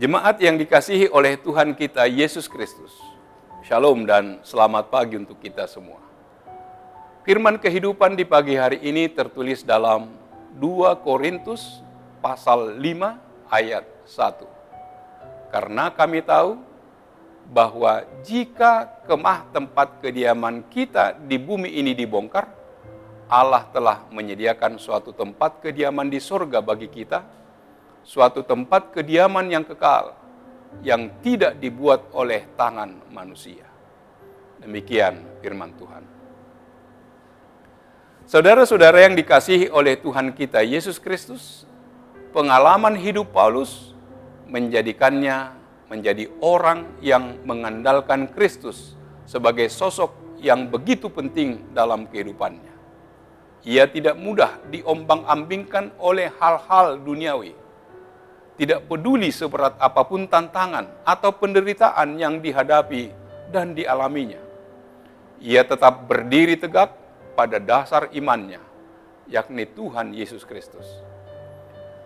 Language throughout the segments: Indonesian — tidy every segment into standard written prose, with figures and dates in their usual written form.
Jemaat yang dikasihi oleh Tuhan kita Yesus Kristus, Shalom dan selamat pagi untuk kita semua. Firman kehidupan di pagi hari ini tertulis dalam 2 Korintus pasal 5 ayat 1. Karena kami tahu bahwa jika kemah tempat kediaman kita di bumi ini dibongkar, Allah telah menyediakan suatu tempat kediaman di sorga bagi kita, suatu tempat kediaman yang kekal, yang tidak dibuat oleh tangan manusia. Demikian firman Tuhan. Saudara-saudara yang dikasihi oleh Tuhan kita Yesus Kristus, pengalaman hidup Paulus menjadikannya menjadi orang yang mengandalkan Kristus sebagai sosok yang begitu penting dalam kehidupannya. Ia tidak mudah diombang-ambingkan oleh hal-hal duniawi. Tidak peduli seberat apapun tantangan atau penderitaan yang dihadapi dan dialaminya. Ia tetap berdiri tegak pada dasar imannya, yakni Tuhan Yesus Kristus.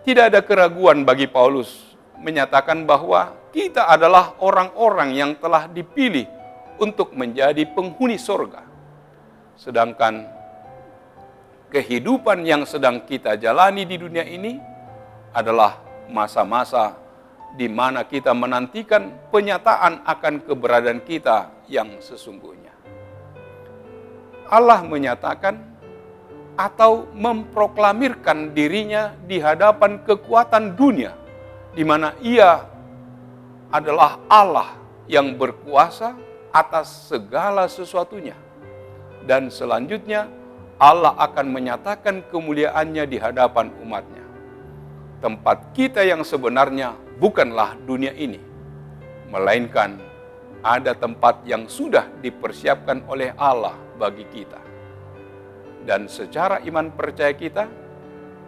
Tidak ada keraguan bagi Paulus menyatakan bahwa kita adalah orang-orang yang telah dipilih untuk menjadi penghuni sorga. Sedangkan kehidupan yang sedang kita jalani di dunia ini adalah masa-masa di mana kita menantikan penyataan akan keberadaan kita yang sesungguhnya. Allah menyatakan atau memproklamirkan dirinya di hadapan kekuatan dunia, di mana Ia adalah Allah yang berkuasa atas segala sesuatunya. Dan selanjutnya Allah akan menyatakan kemuliaannya di hadapan umatnya. Tempat kita yang sebenarnya bukanlah dunia ini, melainkan ada tempat yang sudah dipersiapkan oleh Allah bagi kita. Dan secara iman percaya kita,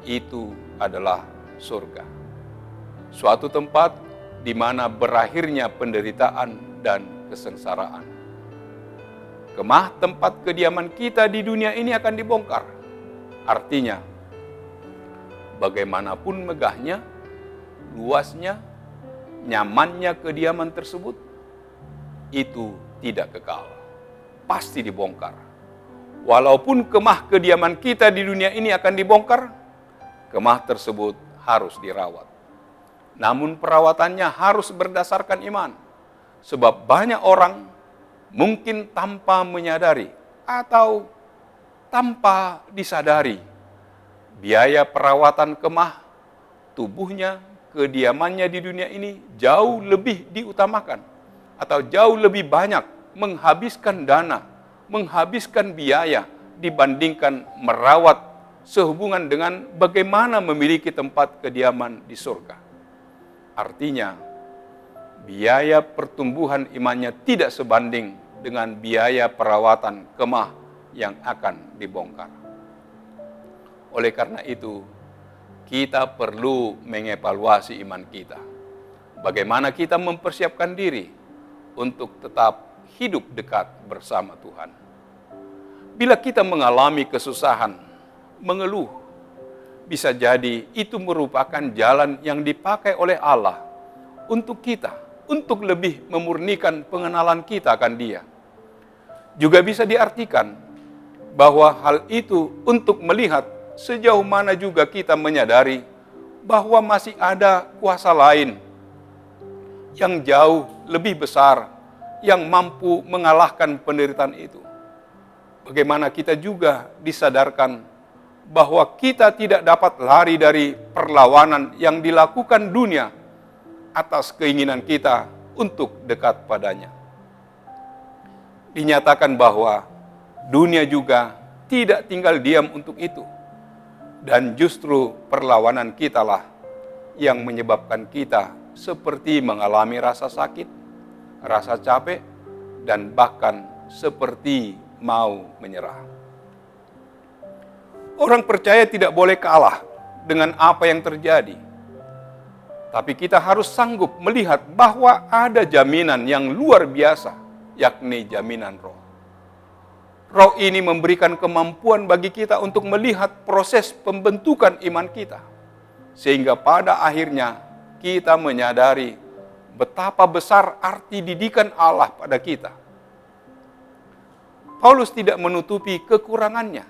itu adalah surga. Suatu tempat di mana berakhirnya penderitaan dan kesengsaraan. Kemah tempat kediaman kita di dunia ini akan dibongkar. Artinya, bagaimanapun megahnya, luasnya, nyamannya kediaman tersebut, itu tidak kekal. Pasti dibongkar. Walaupun kemah kediaman kita di dunia ini akan dibongkar, kemah tersebut harus dirawat. Namun perawatannya harus berdasarkan iman. Sebab banyak orang mungkin tanpa menyadari atau tanpa disadari, biaya perawatan kemah tubuhnya, kediamannya di dunia ini jauh lebih diutamakan atau jauh lebih banyak menghabiskan dana, menghabiskan biaya dibandingkan merawat sehubungan dengan bagaimana memiliki tempat kediaman di surga. Artinya, biaya pertumbuhan imannya tidak sebanding dengan biaya perawatan kemah yang akan dibongkar. Oleh karena itu, kita perlu mengevaluasi iman kita. Bagaimana kita mempersiapkan diri untuk tetap hidup dekat bersama Tuhan. Bila kita mengalami kesusahan, mengeluh, bisa jadi itu merupakan jalan yang dipakai oleh Allah untuk kita, untuk lebih memurnikan pengenalan kita akan Dia. Juga bisa diartikan bahwa hal itu untuk melihat sejauh mana juga kita menyadari bahwa masih ada kuasa lain yang jauh lebih besar yang mampu mengalahkan penderitaan itu. Bagaimana kita juga disadarkan bahwa kita tidak dapat lari dari perlawanan yang dilakukan dunia atas keinginan kita untuk dekat padanya. Dinyatakan bahwa dunia juga tidak tinggal diam untuk itu. Dan justru perlawanan kitalah yang menyebabkan kita seperti mengalami rasa sakit, rasa capek, dan bahkan seperti mau menyerah. Orang percaya tidak boleh kalah dengan apa yang terjadi. Tapi kita harus sanggup melihat bahwa ada jaminan yang luar biasa, yakni jaminan roh. Roh ini memberikan kemampuan bagi kita untuk melihat proses pembentukan iman kita. Sehingga pada akhirnya kita menyadari betapa besar arti didikan Allah pada kita. Paulus tidak menutupi kekurangannya,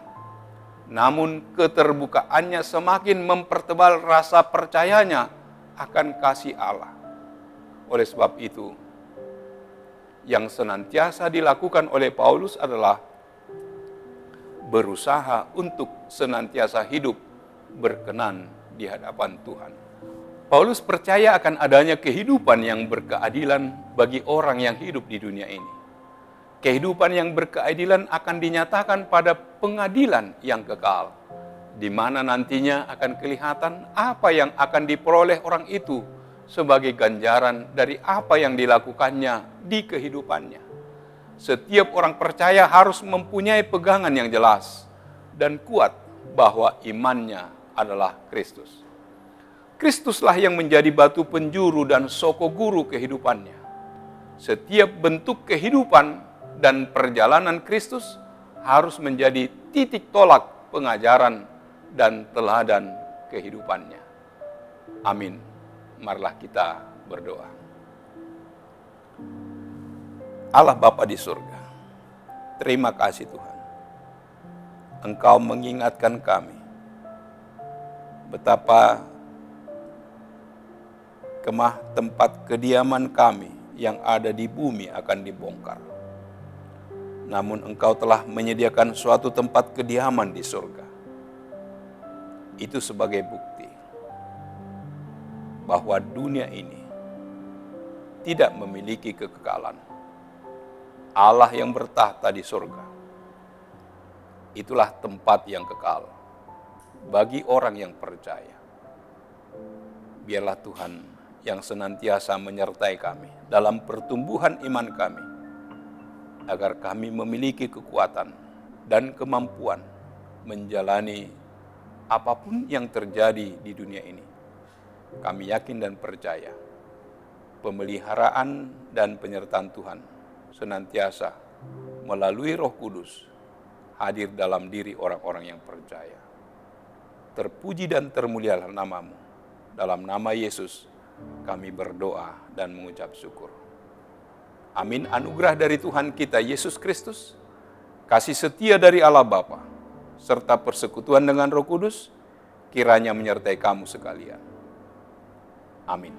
namun keterbukaannya semakin mempertebal rasa percayanya akan kasih Allah. Oleh sebab itu, yang senantiasa dilakukan oleh Paulus adalah berusaha untuk senantiasa hidup berkenan di hadapan Tuhan. Paulus percaya akan adanya kehidupan yang berkeadilan bagi orang yang hidup di dunia ini. Kehidupan yang berkeadilan akan dinyatakan pada pengadilan yang kekal, di mana nantinya akan kelihatan apa yang akan diperoleh orang itu sebagai ganjaran dari apa yang dilakukannya di kehidupannya. Setiap orang percaya harus mempunyai pegangan yang jelas dan kuat bahwa imannya adalah Kristus. Kristuslah yang menjadi batu penjuru dan soko guru kehidupannya. Setiap bentuk kehidupan dan perjalanan Kristus harus menjadi titik tolak pengajaran dan teladan kehidupannya. Amin. Marilah kita berdoa. Allah Bapa di surga, terima kasih Tuhan. Engkau mengingatkan kami betapa kemah tempat kediaman kami yang ada di bumi akan dibongkar. Namun Engkau telah menyediakan suatu tempat kediaman di surga. Itu sebagai bukti bahwa dunia ini tidak memiliki kekekalan. Allah yang bertahta di surga, itulah tempat yang kekal bagi orang yang percaya. Biarlah Tuhan yang senantiasa menyertai kami dalam pertumbuhan iman kami, agar kami memiliki kekuatan dan kemampuan menjalani apapun yang terjadi di dunia ini. Kami yakin dan percaya pemeliharaan dan penyertaan Tuhan senantiasa melalui Roh Kudus hadir dalam diri orang-orang yang percaya. Terpuji dan termulialah nama-Mu. Dalam nama Yesus kami berdoa dan mengucap syukur. Amin. Anugerah dari Tuhan kita Yesus Kristus, kasih setia dari Allah Bapa, serta persekutuan dengan Roh Kudus kiranya menyertai kamu sekalian. Amin.